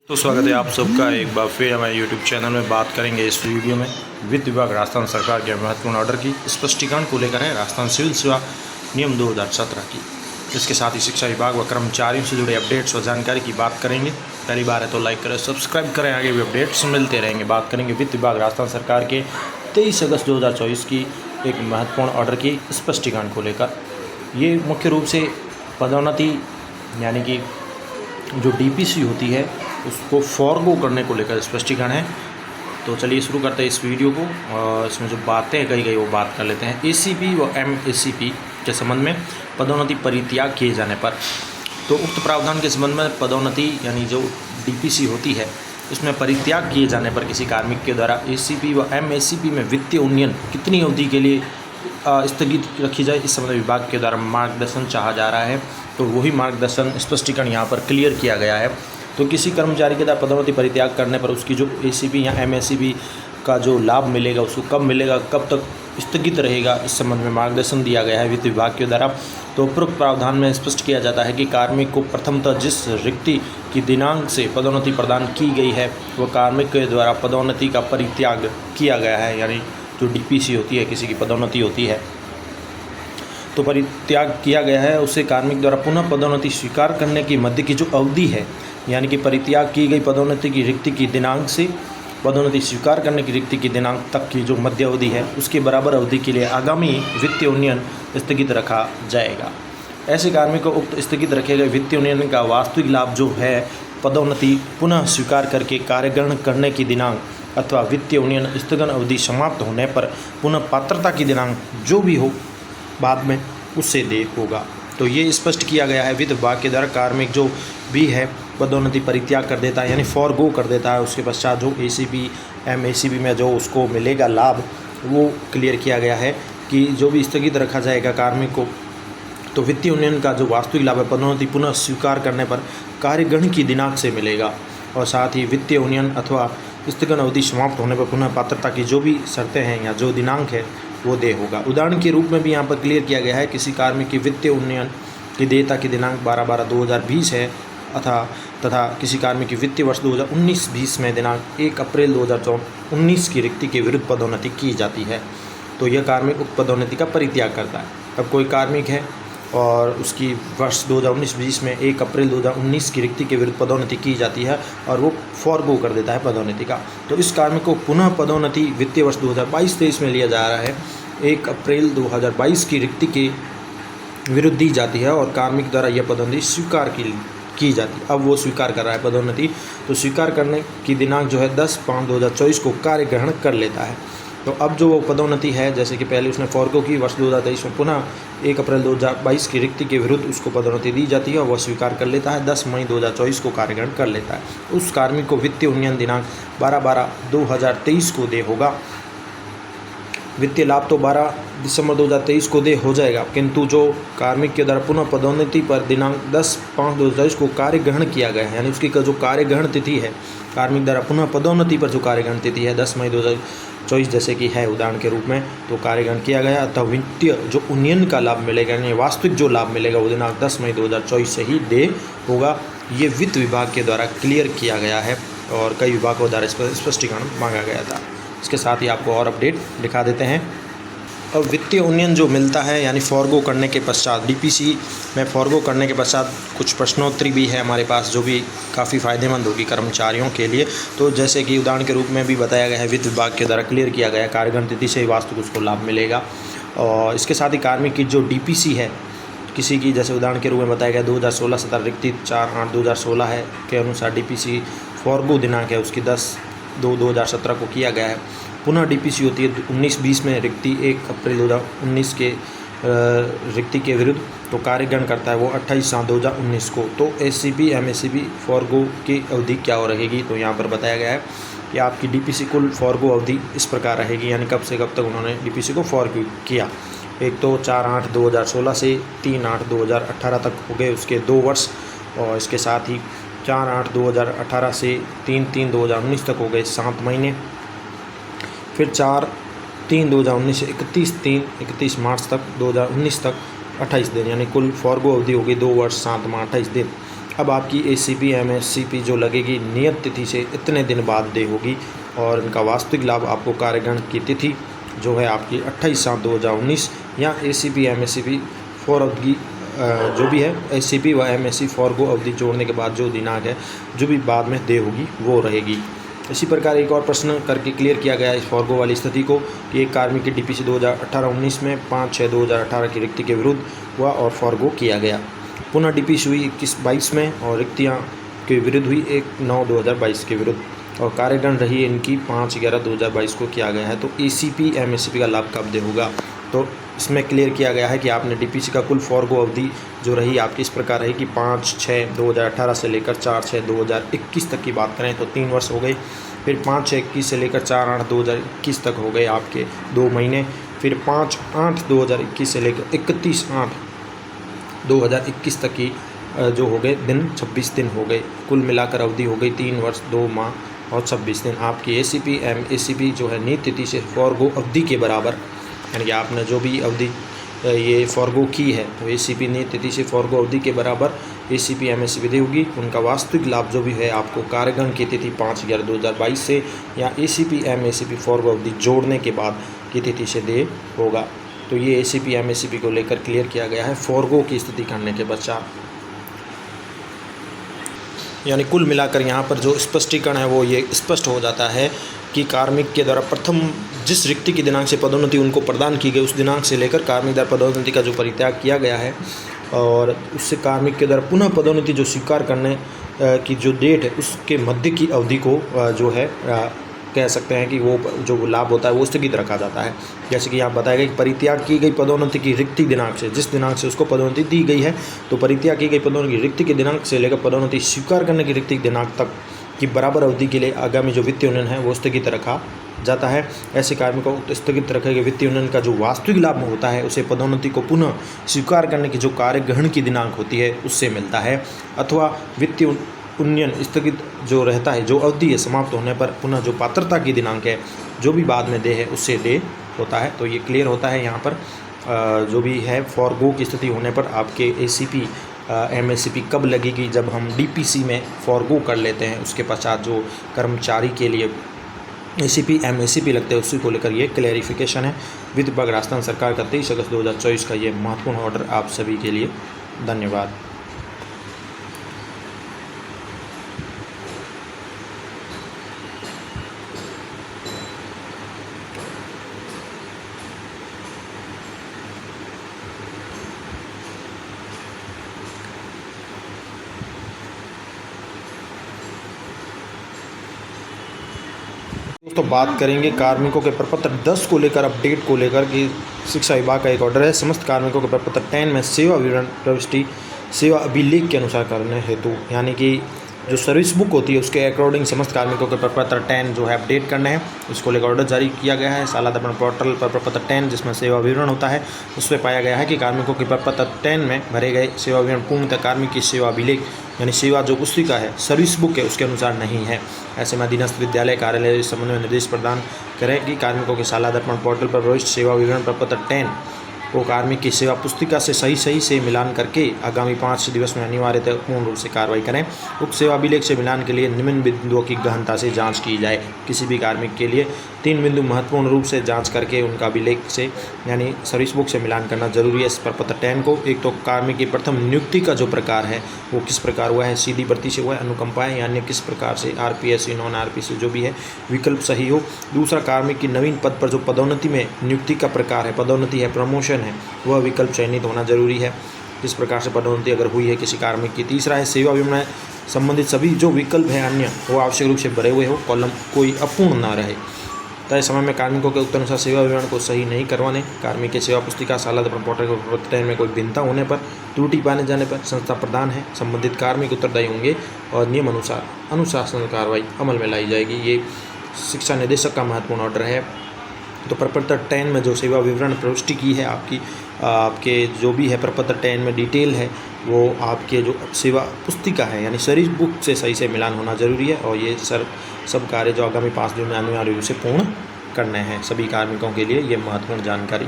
तो स्वागत है आप सबका एक बार फिर हमारे यूट्यूब चैनल में। बात करेंगे इस वीडियो में वित्त विभाग राजस्थान सरकार के महत्वपूर्ण ऑर्डर की स्पष्टीकरण को लेकर है राजस्थान सिविल सेवा नियम 2017 की। इसके साथ ही शिक्षा विभाग व कर्मचारियों से जुड़े अपडेट्स व जानकारी की बात करेंगे। पहली बार है तो लाइक करें, सब्सक्राइब करें, आगे भी अपडेट्स मिलते रहेंगे। बात करेंगे वित्त विभाग राजस्थान सरकार के 23 अगस्त 2024 की एक महत्वपूर्ण ऑर्डर की स्पष्टीकरण को लेकर। ये मुख्य रूप से पदोन्नति यानी कि जो डीपीसी होती है उसको फॉरगो करने को लेकर स्पष्टीकरण है। तो चलिए शुरू करते हैं इस वीडियो को। और इसमें जो बातें कही गई वो बात कर लेते हैं। एसीपी व एमएसीपी के संबंध में पदोन्नति परित्याग किए जाने पर, तो उक्त प्रावधान के संबंध में पदोन्नति यानी जो डीपीसी होती है उसमें परित्याग किए जाने पर किसी कार्मिक के द्वारा एसीपी व एमएसीपी में वित्तीय उन्नयन कितनी अवधि के लिए स्थगित रखी जाए, इस संबंध में विभाग के द्वारा मार्गदर्शन चाहा जा रहा है। तो वही मार्गदर्शन स्पष्टीकरण यहाँ पर क्लियर किया गया है। तो किसी कर्मचारी के द्वारा पदोन्नति परित्याग करने पर उसकी जो एसीपी या एमएसीपी का जो लाभ मिलेगा उसको कब मिलेगा, कब तक स्थगित रहेगा, इस संबंध में मार्गदर्शन दिया गया है वित्त विभाग के द्वारा। तो उपरोक्त प्रावधान में स्पष्ट किया जाता है कि कार्मिक को प्रथमतः जिस रिक्ति की दिनांक से पदोन्नति प्रदान की गई है वह कार्मिक के द्वारा पदोन्नति का परित्याग किया गया है, यानी जो डीपीसी होती है, किसी की पदोन्नति होती है तो परित्याग किया गया है, उसे कार्मिक द्वारा पुनः पदोन्नति स्वीकार करने की मध्य की जो अवधि है, यानी कि परित्याग की गई पदोन्नति की रिक्ति की दिनांक से पदोन्नति स्वीकार करने की रिक्ति की दिनांक तक की जो मध्य अवधि है उसके बराबर अवधि के लिए आगामी वित्तीय उन्नयन स्थगित रखा जाएगा। ऐसे कार्मिक को उक्त स्थगित रखे गए वित्तीय उन्नयन का वास्तविक लाभ जो है पदोन्नति पुनः स्वीकार करके कार्यग्रहण करने की दिनांक अथवा वित्तीय उन्नयन स्थगन अवधि समाप्त होने पर पुनः पात्रता की दिनांक जो भी हो बाद में उससे देय होगा। तो ये स्पष्ट किया गया है वित्त विभाग के द्वारा। कार्मिक जो भी है पदोन्नति परित्याग कर देता है यानी फॉरगो कर देता है, उसके पश्चात जो एसीपी एमएसीपी में जो उसको मिलेगा लाभ वो क्लियर किया गया है कि जो भी स्थगित रखा जाएगा कार्मिक को, तो वित्तीय उन्नयन का जो वास्तविक लाभ है पदोन्नति पुनः स्वीकार करने पर कार्यग्रहण की दिनांक से मिलेगा। और साथ ही वित्तीय उन्नयन अथवा स्थगन अवधि समाप्त होने पर पुनः पात्रता की जो भी शर्तें हैं या जो दिनांक है वो देय होगा। उदाहरण के रूप में भी यहाँ पर क्लियर किया गया है किसी कार्मिक की वित्तीय उन्नयन की देयता की दिनांक 12/12/2020 है तथा किसी कार्मिक की वित्तीय वर्ष 2019-20 में दिनांक 1 अप्रैल 2019 की रिक्ति के विरुद्ध पदोन्नति की जाती है। तो यह कार्मिक उक्त पदोन्नति का परित्याग करता है। अब कोई कार्मिक है और उसकी वर्ष 2019-20 में 1 अप्रैल 2019 की रिक्ति के विरुद्ध पदोन्नति की जाती है और वो फॉरगो कर देता है पदोन्नति का, तो इस कार्मिक को पुनः पदोन्नति वित्तीय वर्ष 2022-23 में लिया जा रहा है। 1 अप्रैल 2022 की रिक्ति के विरुद्ध दी जाती है और कार्मिक द्वारा यह पदोन्नति स्वीकार की जाती है। अब वो स्वीकार कर रहा है पदोन्नति, तो स्वीकार करने की दिनांक जो है 10/5/2024 को कार्य ग्रहण कर लेता है। तो अब जो वो पदोन्नति है, जैसे कि पहले उसने फॉरगो की वर्ष 2023 में, पुनः 1 अप्रैल 2022 की रिक्ति के विरुद्ध उसको पदोन्नति दी जाती है और वह स्वीकार कर लेता है। 10 मई 2024 को कार्यग्रहण कर लेता है। उस कार्मिक को वित्तीय उन्नयन दिनांक 12/12/2023 को देय होगा। वित्तीय लाभ तो 12 दिसंबर 2023 को देय हो जाएगा, किंतु जो कार्मिक के द्वारा पुनः पदोन्नति पर दिनांक 10/5/2023 को कार्य ग्रहण किया गया है, यानी उसकी जो कार्य ग्रहण तिथि है, कार्मिक द्वारा पुनः पदोन्नति पर जो कार्य ग्रहण तिथि है 10 मई 2024 जैसे कि है उदाहरण के रूप में, तो कार्य ग्रहण किया गया अतः वित्तीय जो उन्नयन का लाभ मिलेगा यानी वास्तविक जो लाभ मिलेगा वो दिनांक 10 मई 2024 से ही देय होगा। ये वित्त विभाग के द्वारा क्लियर किया गया है और कई विभागों द्वारा इस पर स्पष्टीकरण मांगा गया था। इसके साथ ही आपको और अपडेट दिखा देते हैं। अब वित्तीय उन्नयन जो मिलता है यानी फॉरगो करने के पश्चात, डीपीसी में फॉरगो करने के पश्चात कुछ प्रश्नोत्तरी भी है हमारे पास जो भी काफ़ी फ़ायदेमंद होगी कर्मचारियों के लिए। तो जैसे कि उदाहरण के रूप में भी बताया गया है, वित्त विभाग के द्वारा क्लियर किया गया है कार्यग्रहण तिथि से ही वास्तविक उसको लाभ मिलेगा। और इसके साथ ही कार्मिक की जो डीपीसी है किसी की, जैसे उदाहरण के रूप में बताया गया 2016-17 रिक्ति 4/8/2016 है के अनुसार डीपीसी फॉरगो दिनांक है उसकी 10/2/2017 को किया गया है। पुनः डीपीसी होती है 19-20 में रिक्ति 1 अप्रैल 2019 के रिक्ति के विरुद्ध, तो कार्यग्रहण करता है वो 28/7/2019 को। तो एसीपी एमएसीपी फॉरगो की अवधि क्या हो रहेगी, तो यहाँ पर बताया गया है कि आपकी डीपीसी कुल फॉरगो अवधि इस प्रकार रहेगी, यानी कब से कब तक उन्होंने डीपीसी को फॉरगो किया। एक तो 4/8/2016 से 3/8/2018 तक हो गए उसके 2 वर्ष, और इसके साथ ही 4/8/2018 से 3/3/2019 तक हो गए 7 महीने, फिर 4/3/2019 से 31 मार्च तक 2019 तक 28 दिन, यानी कुल फॉरगो अवधि होगी 2 वर्ष 7 माह 28 दिन। अब आपकी ACP MSCP जो लगेगी नियत तिथि से इतने दिन बाद दे होगी और इनका वास्तविक लाभ आपको कार्यग्रहण की तिथि जो है आपकी 28/7/2019 या ACP MSCP फॉर अवधि जो भी है ACP व MSC फॉरगो अवधि जोड़ने के बाद जो दिनांक है जो भी बाद में दे होगी वो रहेगी। इसी प्रकार एक और प्रश्न करके क्लियर किया गया इस फॉरगो वाली स्थिति को कि एक कार्मिक की DPC 2018-19 में 5/6/2018 की रिक्ति के विरुद्ध हुआ और फॉरगो किया गया। पुनः DPC हुई 21-22 में और रिक्तियाँ के विरुद्ध हुई 1/9/2022 के विरुद्ध और कार्यग्रहण रही इनकी 5/11/2022 को किया गया है। तो ACP MSCP का लाभ कब दे होगा, तो इसमें क्लियर किया गया है कि आपने DPC का कुल फॉरगो अवधि जो रही आपकी इस प्रकार रही कि 5/6/2018 से लेकर 4/6/2021 तक की बात करें तो 3 वर्ष हो गए। फिर 5/6/21 से लेकर 4/8/2021 तक हो गए आपके 2 महीने। फिर 5/8/2021 से लेकर 31/8/2021 तक की जो हो गए दिन 26 दिन हो गए। कुल मिलाकर अवधि हो गई 3 वर्ष 2 माह और 26 दिन। आपकी ACP MACP जो है नियत तिथि से फॉरगो अवधि के बराबर, यानी कि आपने जो भी अवधि ये फॉरगो की है तो ACP नियत तिथि से फॉरगो अवधि के बराबर ACP MSCP दी होगी। उनका वास्तविक लाभ जो भी है आपको कार्यग्रहण की तिथि 5/11/2022 से या ACP MACP फॉरगो अवधि जोड़ने के बाद की तिथि से दे होगा। तो ये ACP MACP को लेकर क्लियर किया गया है फॉरगो की स्थिति करने के पश्चात। यानी कुल मिलाकर यहाँ पर जो स्पष्टीकरण है वो ये स्पष्ट हो जाता है कि कार्मिक के द्वारा प्रथम जिस रिक्ति की दिनांक से पदोन्नति उनको प्रदान की गई उस दिनांक से लेकर कार्मिक द्वारा पदोन्नति का जो परित्याग किया गया है और उससे कार्मिक के द्वारा पुनः पदोन्नति जो स्वीकार करने की जो डेट है उसके मध्य की अवधि को जो है कह सकते हैं कि वो जो लाभ होता है वो स्थगित रखा जाता है। जैसे कि यहाँ बताया गया कि परित्याग की गई पदोन्नति की रिक्ति दिनांक से, जिस दिनांक से उसको पदोन्नति दी गई है, तो परित्याग की गई पदोन्नति की रिक्ति के दिनांक से लेकर पदोन्नति स्वीकार करने की रिक्ति के दिनांक तक की बराबर अवधि के लिए आगामी जो वित्तीय उन्नयन है वो स्थगित रखा जाता है। ऐसे कार्मिकों को स्थगित रखे गए वित्तीय उन्नयन का जो वास्तविक लाभ होता है उसे पदोन्नति को पुनः स्वीकार करने की जो कार्यग्रहण की दिनांक होती है उससे मिलता है, अथवा वित्तीय उन्नयन स्थगित जो रहता है जो अवधि है समाप्त होने पर पुनः जो पात्रता की दिनांक है जो भी बाद में दे है उससे दे होता है। तो ये क्लियर होता है यहाँ पर जो भी है फॉरगो की स्थिति होने पर आपके ACP MACP कब लगेगी, जब हम DPC में फॉरगो कर लेते हैं उसके पश्चात जो कर्मचारी के लिए ACP MACP लगते हैं उसी को लेकर ये क्लैरिफिकेशन है। वित्त विभाग राजस्थान सरकार का 23 अगस्त 2024 का ये महत्वपूर्ण ऑर्डर आप सभी के लिए। धन्यवाद। तो बात करेंगे कार्मिकों के प्रपत्र 10 को लेकर अपडेट को लेकर कि शिक्षा विभाग का एक ऑर्डर है समस्त कार्मिकों के प्रपत्र 10 में सेवा विवरण प्रविष्टि सेवा अभिलेख के अनुसार करने हेतु, यानी कि जो सर्विस बुक होती है उसके अकॉर्डिंग समस्त कार्मिकों के प्रपत्र 10 जो है अपडेट करने हैं, उसको लेकर ऑर्डर जारी किया गया है। सालाना पोर्टल पर प्रपत्र 10 जिसमें सेवा विवरण होता है उसमें पाया गया है कि कार्मिकों के प्रपत्र 10 में भरे गए सेवा विवरण पूर्णतः कार्मिक की सेवा अभिलेख यानी सेवा जो पुस्तिका है सर्विस बुक है उसके अनुसार नहीं है। ऐसे में अधीनस्थ विद्यालय कार्यालय इस संबंध में निर्देश प्रदान करें कि कार्मिकों के सालाना पोर्टल पर प्रविष्ट सेवा विवरण प्रपत्र 10 को कार्मिक की सेवा पुस्तिका से सही से मिलान करके आगामी 5 दिवस में अनिवार्यतः पूर्ण रूप से कार्रवाई करें। उक्त सेवा अभिलेख से मिलान के लिए निम्न बिंदुओं की गहनता से जांच की जाए। किसी भी कार्मिक के लिए 3 बिंदु महत्वपूर्ण रूप से जांच करके उनका अभिलेख से यानी सर्विस बुक से मिलान करना जरूरी है। इस प्रपत्र 10 को एक तो कार्मिक की प्रथम नियुक्ति का जो प्रकार है वो किस प्रकार हुआ है, सीधी भर्ती से हुआ है, अनुकंपा है, यानी किस प्रकार से RPSC नॉन RPSC जो भी है विकल्प सही हो। दूसरा, कार्मिक की नवीन पद पर जो पदोन्नति में नियुक्ति का प्रकार है, पदोन्नति है, प्रमोशन है, वह विकल्प चयनित होना जरूरी है, किस प्रकार से पदोन्नति अगर हुई है किसी कार्मिक की। तीसरा है, सेवा विवरण संबंधित सभी जो विकल्प है अन्य वो आवश्यक रूप से भरे हुए हो, कॉलम कोई अपूर्ण ना रहे। तय समय में कार्मिकों के उक्त अनुसार सेवा विवरण को सही नहीं करवाने, कार्मिक के सेवा पुस्तिका सालाना पोर्टल के में कोई भिन्नता होने पर, त्रुटि पाने जाने पर संस्था प्रदान है संबंधित कार्मिक उत्तरदायी होंगे और नियम अनुसार अनुशासन कार्रवाई अमल में लाई जाएगी। ये शिक्षा निदेशक का महत्वपूर्ण ऑर्डर है। तो प्रपत्र 10 में जो सेवा विवरण प्रविष्टि की है आपके जो भी है प्रपत्र 10 में डिटेल है वो आपके जो सेवा पुस्तिका है यानी सर्विस बुक से सही से मिलान होना जरूरी है। और ये सब कार्य जो आगामी 5 दिन में अनिवार्य रूप से पूर्ण करने हैं सभी कार्मिकों के लिए, ये महत्वपूर्ण जानकारी